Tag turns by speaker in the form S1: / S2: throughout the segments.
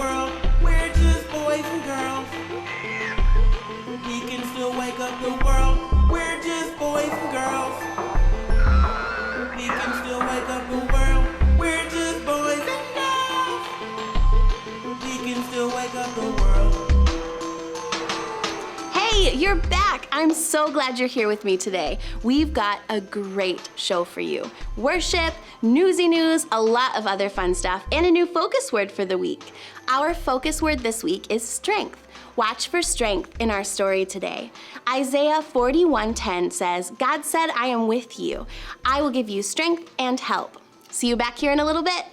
S1: world. We're just boys and girls. We can still wake up the world. We're just boys and girls. We can still wake up the world. We're just boys and girls. We can still wake up the world.
S2: Hey, you're back. I'm so glad you're here with me today. We've got a great show for you. Worship, newsy news, a lot of other fun stuff, and a new focus word for the week. Our focus word this week is strength. Watch for strength in our story today. Isaiah 41:10 says, God said, I am with you. I will give you strength and help. See you back here in a little bit.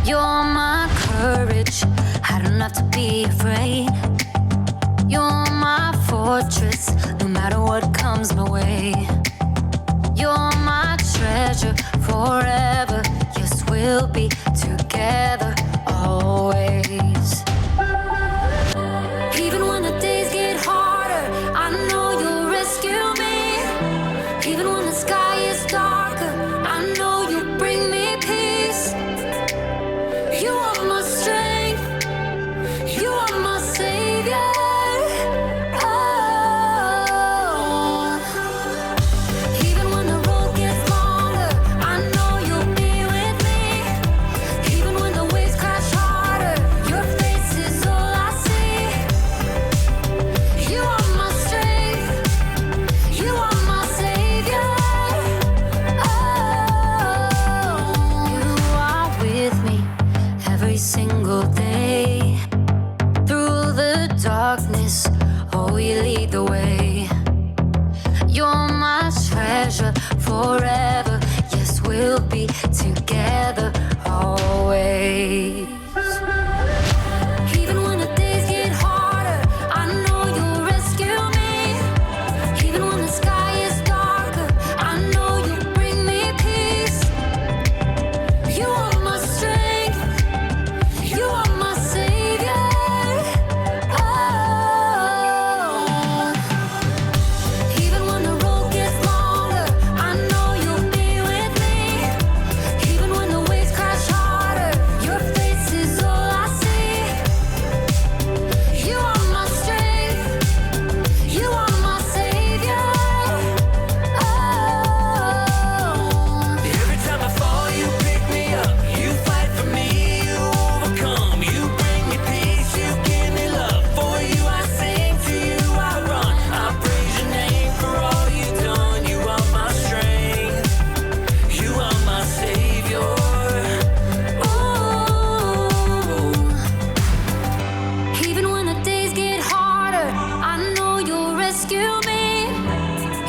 S3: You're my courage, I don't have to be afraid. You're my fortress, no matter what comes my way. You're my treasure forever, yes, we'll be together always. Even when the days get harder, I know you'll rescue me. Even when the sky is darker, I know you'll bring me peace. You are my strength, you are my savior. Oh. Even when the road gets longer, I know you'll be with me. Even when the waves crash harder, your face is all I see. You are my strength, you are my savior. Oh. You are with me every single day. Through the darkness, oh, you lead the way. You're my treasure forever, yes, we'll be together always. Even when the days get harder, I know you'll rescue me. Even when the sky is darker, I know you'll bring me peace. You are my strength, you are my savior. Oh. Even when the road gets longer, I know you'll be with me. Even when the waves crash harder, your face is all I see. You are my strength, you are my savior. Oh.
S4: Every time I fall, you pick me up. You fight for me, you overcome. You bring me peace, you give me love. For you I sing, to you I run. I praise your name for all you've done. You are my strength, you are my savior.
S3: Ooh. Even when the days get harder, I know you'll rescue me.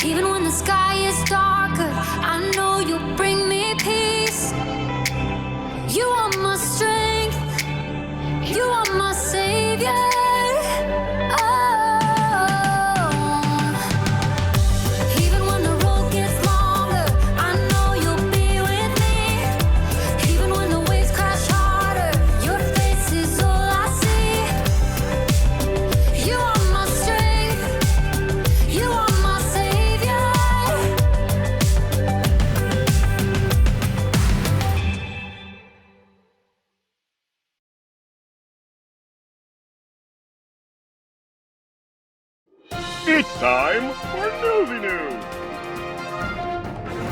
S3: Even when the sky is darker, I know you'll bring me peace. You are my strength, you are my savior. Oh. Even when the road gets longer, I know you'll be with me. Even when the waves crash harder, your face is all I see. You are my strength, you are my savior.
S5: It's time for Newsy News!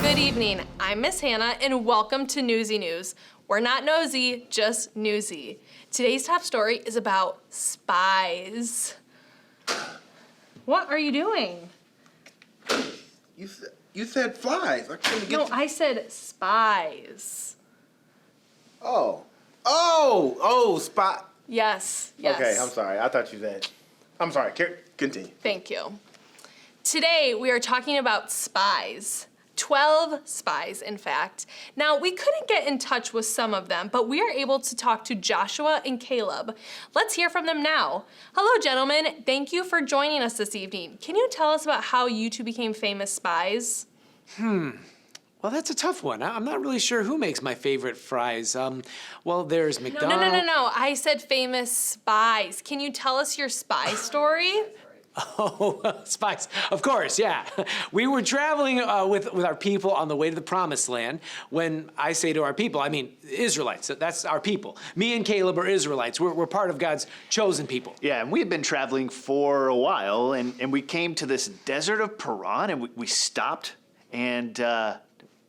S6: Good evening, I'm Miss Hannah and welcome to Newsy News. We're not nosy, just newsy. Today's top story is about spies. What are you doing?
S7: You said flies. I couldn't get.
S6: No, I said spies.
S7: Oh, Oh, spot.
S6: Yes, yes.
S7: Okay, I'm sorry. I thought you said. I'm sorry. Continue.
S6: Thank you. Today, we are talking about spies. 12 spies, in fact. Now, we couldn't get in touch with some of them, but we are able to talk to Joshua and Caleb. Let's hear from them now. Hello, gentlemen. Thank you for joining us this evening. Can you tell us about how you two became famous spies?
S8: Well, that's a tough one. I'm not really sure who makes my favorite fries. Well, there's
S6: No,
S8: McDonald's.
S6: no. I said famous spies. Can you tell us your spy story?
S8: Oh, spies. Of course, yeah. We were traveling with our people on the way to the Promised Land. When I say to our people, I mean Israelites. That's our people. Me and Caleb are Israelites. We're part of God's chosen people.
S9: Yeah, and we had been traveling for a while, and we came to this desert of Paran, and we stopped, and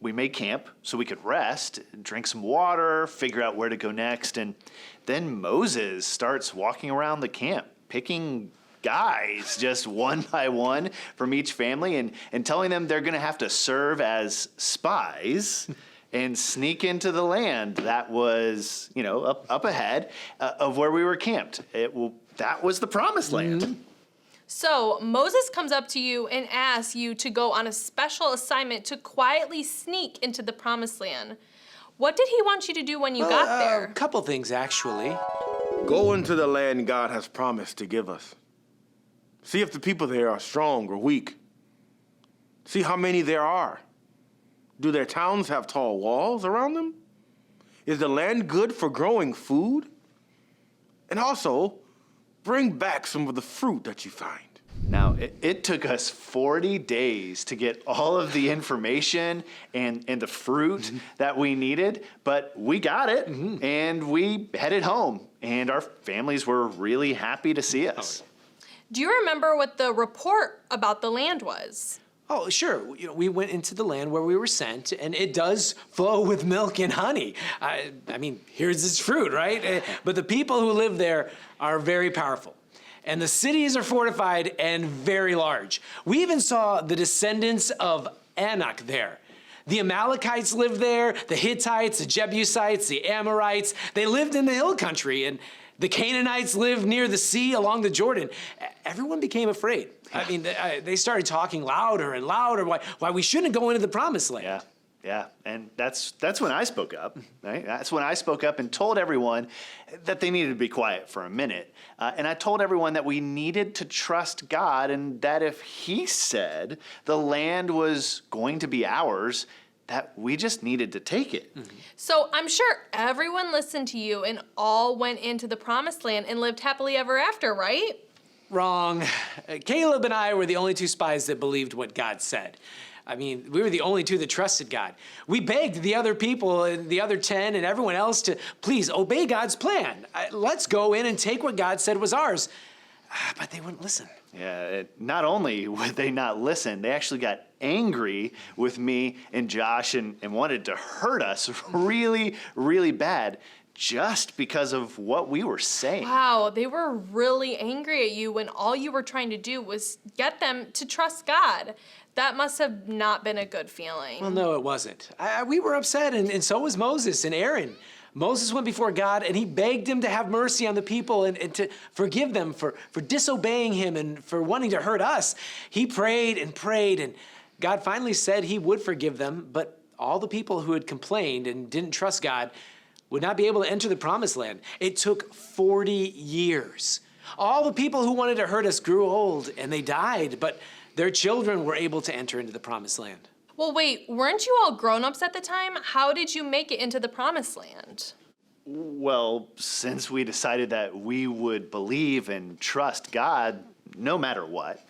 S9: we made camp so we could rest, drink some water, figure out where to go next, and then Moses starts walking around the camp, picking guys just one by one from each family and telling them they're going to have to serve as spies and sneak into the land that was, up ahead of where we were camped. That was the Promised Land.
S8: Mm-hmm.
S6: So Moses comes up to you and asks you to go on a special assignment to quietly sneak into the Promised Land. What did he want you to do when you got there?
S8: A couple things, actually.
S7: Go into the land God has promised to give us. See if the people there are strong or weak. See how many there are. Do their towns have tall walls around them? Is the land good for growing food? And also, bring back some of the fruit that you find.
S9: Now, it took us 40 days to get all of the information and the fruit that we needed, but we got it, and we headed home, and our families were really happy to see us.
S6: Do you remember what the report about the land was?
S8: Oh, sure. We went into the land where we were sent, and it does flow with milk and honey. I mean, here's its fruit, right? But the people who live there are very powerful. And the cities are fortified and very large. We even saw the descendants of Anak there. The Amalekites lived there, the Hittites, the Jebusites, the Amorites. They lived in the hill country, and the Canaanites lived near the sea along the Jordan. Everyone became afraid. I mean, they started talking louder and louder why we shouldn't go into the Promised Land.
S9: Yeah, and that's when I spoke up, right? That's when I spoke up and told everyone that they needed to be quiet for a minute. And I told everyone that we needed to trust God and that if He said the land was going to be ours, that we just needed to take it.
S6: So I'm sure everyone listened to you and all went into the Promised Land and lived happily ever after, right?
S8: Wrong. Caleb and I were the only two spies that believed what God said. I mean, we were the only two that trusted God. We begged the other people, the other 10 and everyone else to please obey God's plan. Let's go in and take what God said was ours. But they wouldn't listen.
S9: Yeah, not only would they not listen, they actually got angry with me and Josh and wanted to hurt us really, really bad just because of what we were saying.
S6: Wow, they were really angry at you when all you were trying to do was get them to trust God. That must have not been a good feeling.
S8: Well, no, it wasn't. We were upset, and so was Moses and Aaron. Moses went before God, and he begged him to have mercy on the people and to forgive them for disobeying him and for wanting to hurt us. He prayed, and God finally said he would forgive them, but all the people who had complained and didn't trust God would not be able to enter the Promised Land. It took 40 years. All the people who wanted to hurt us grew old, and they died, but their children were able to enter into the Promised Land.
S6: Well, wait, weren't you all grown-ups at the time? How did you make it into the Promised Land?
S9: Well, since we decided that we would believe and trust God no matter what,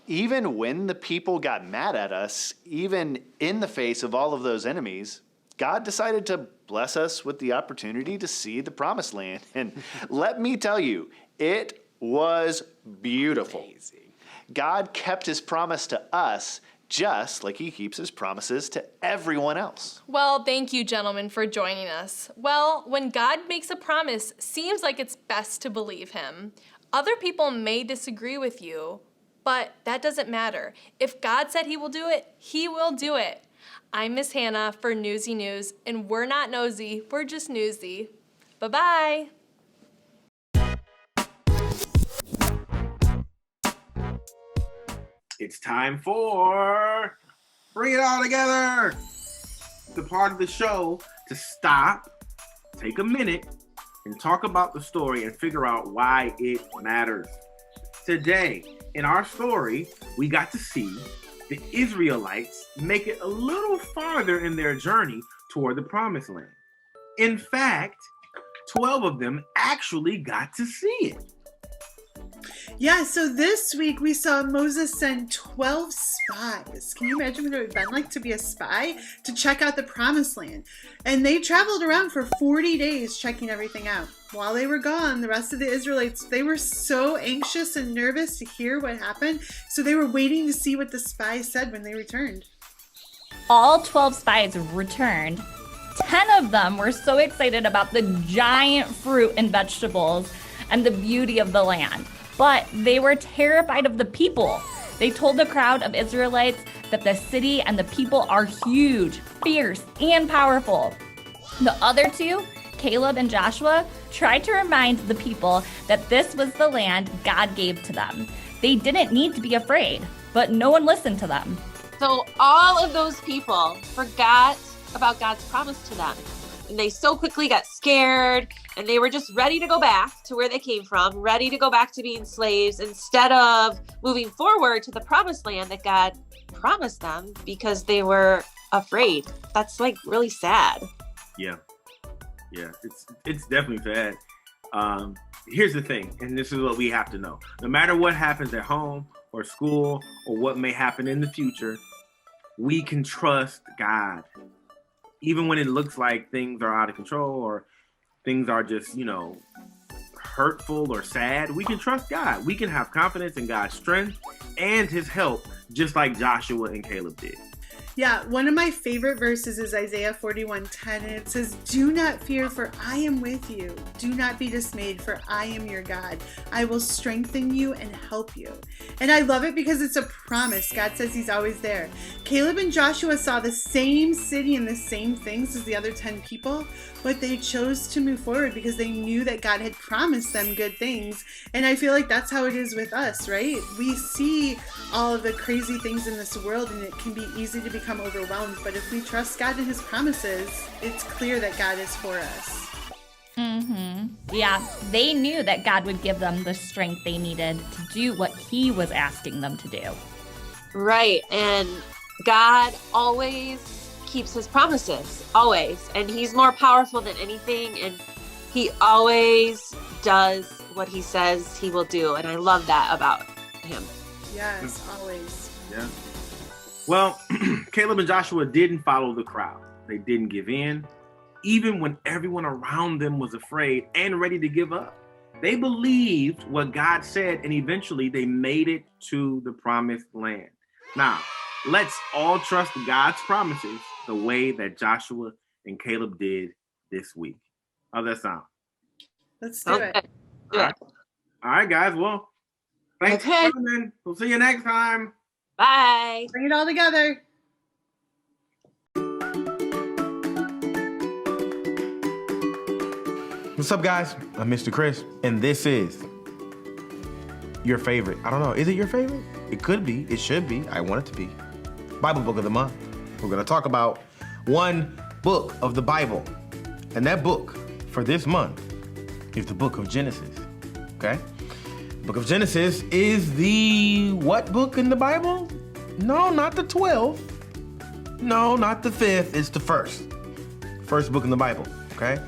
S9: even when the people got mad at us, even in the face of all of those enemies, God decided to bless us with the opportunity to see the Promised Land. And let me tell you, it was beautiful.
S8: Amazing.
S9: God kept his promise to us just like he keeps his promises to everyone else.
S6: Well, thank you, gentlemen, for joining us. Well, when God makes a promise, seems like it's best to believe him. Other people may disagree with you, but that doesn't matter. If God said he will do it, he will do it. I'm Miss Hannah for Newsy News, and we're not nosy, we're just newsy. Bye-bye.
S7: It's time for Bring It All Together, the part of the show to stop, take a minute, and talk about the story and figure out why it matters. Today, in our story, we got to see the Israelites make it a little farther in their journey toward the Promised Land. In fact, 12 of them actually got to see it.
S10: Yeah, so this week we saw Moses send 12 spies. Can you imagine what it would have been like to be a spy? To check out the Promised Land. And they traveled around for 40 days checking everything out. While they were gone, the rest of the Israelites, they were so anxious and nervous to hear what happened, so they were waiting to see what the spies said when they returned.
S11: All 12 spies returned. 10 of them were so excited about the giant fruit and vegetables and the beauty of the land. But they were terrified of the people. They told the crowd of Israelites that the city and the people are huge, fierce, and powerful. The other two, Caleb and Joshua, tried to remind the people that this was the land God gave to them. They didn't need to be afraid, but no one listened to them.
S12: So all of those people forgot about God's promise to them. And they so quickly got scared, and they were just ready to go back to where they came from, ready to go back to being slaves instead of moving forward to the promised land that God promised them because they were afraid. That's like really sad.
S7: Yeah, it's definitely sad. Here's the thing, and this is what we have to know. No matter what happens at home or school or what may happen in the future, we can trust God. Even when it looks like things are out of control or things are just, hurtful or sad, we can trust God. We can have confidence in God's strength and his help, just like Joshua and Caleb did.
S10: Yeah, one of my favorite verses is Isaiah 41:10, and it says, "Do not fear, for I am with you. Do not be dismayed, for I am your God. I will strengthen you and help you." And I love it because it's a promise. God says he's always there. Caleb and Joshua saw the same city and the same things as the other 10 people, but they chose to move forward because they knew that God had promised them good things. And I feel like that's how it is with us, right? We see all of the crazy things in this world, and it can be easy to become overwhelmed. But if we trust God and his promises, it's clear that God is for us.
S11: Yeah, they knew that God would give them the strength they needed to do what he was asking them to do.
S12: Right. And God always keeps his promises, always. And he's more powerful than anything. And he always does what he says he will do. And I love that about him.
S10: Yes, always.
S7: Yeah. Well, Caleb and Joshua didn't follow the crowd. They didn't give in, even when everyone around them was afraid and ready to give up. They believed what God said, and eventually they made it to the promised land. Now, let's all trust God's promises the way that Joshua and Caleb did this week. How's that sound?
S10: Let's do it.
S12: Yeah.
S7: All right, guys. Well, thanks for coming. We'll see you next time.
S12: Bye.
S10: Bring it all together.
S7: What's up, guys? I'm Mr. Chris, and this is your favorite. I don't know. Is it your favorite? It could be. It should be. I want it to be. Bible book of the month. We're going to talk about one book of the Bible. And that book for this month is the book of Genesis. Okay? The book of Genesis is the what book in the Bible? No, not the 12th. No, not the 5th. It's the first. First book in the Bible. Okay?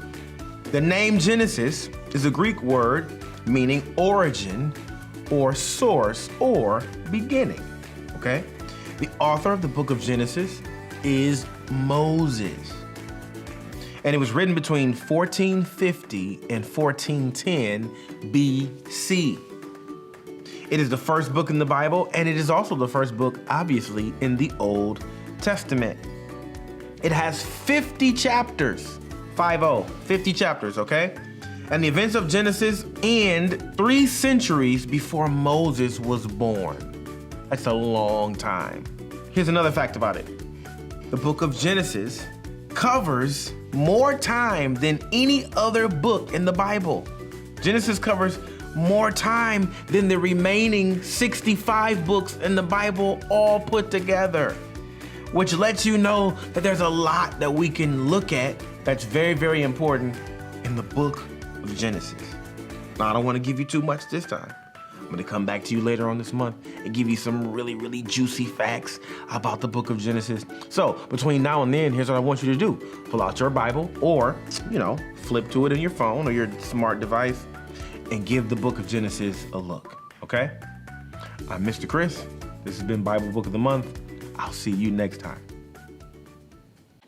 S7: The name Genesis is a Greek word meaning origin or source or beginning. Okay? The author of the book of Genesis is Moses. And it was written between 1450 and 1410 BC. It is the first book in the Bible, and it is also the first book, obviously, in the Old Testament. It has 50 chapters. 50 chapters, okay? And the events of Genesis end 3 centuries before Moses was born. That's a long time. Here's another fact about it. The book of Genesis covers more time than any other book in the Bible. Genesis covers more time than the remaining 65 books in the Bible all put together, which lets you know that there's a lot that we can look at that's very, very important in the book of Genesis. Now, I don't want to give you too much this time. I'm going to come back to you later on this month and give you some really, really juicy facts about the book of Genesis. So between now and then, here's what I want you to do. Pull out your Bible or, flip to it in your phone or your smart device and give the book of Genesis a look, okay? I'm Mr. Chris. This has been Bible Book of the Month. I'll see you next time.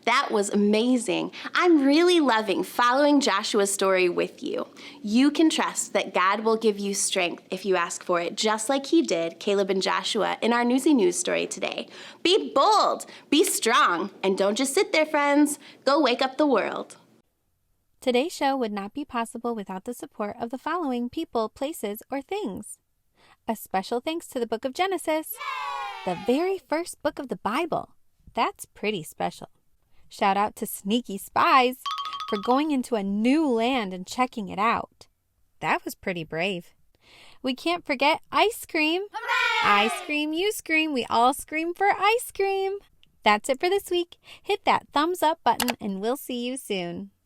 S2: That was amazing. I'm really loving following Joshua's story with you. You can trust that God will give you strength if you ask for it, just like he did Caleb and Joshua in our Newsy News story today. Be bold, be strong, and don't just sit there, friends. Go wake up the world.
S13: Today's show would not be possible without the support of the following people, places, or things. A special thanks to the book of Genesis, the very first book of the Bible. That's pretty special. Shout out to Sneaky Spies for going into a new land and checking it out. That was pretty brave. We can't forget ice cream. Hooray! I scream, you scream, we all scream for ice cream. That's it for this week. Hit that thumbs up button and we'll see you soon.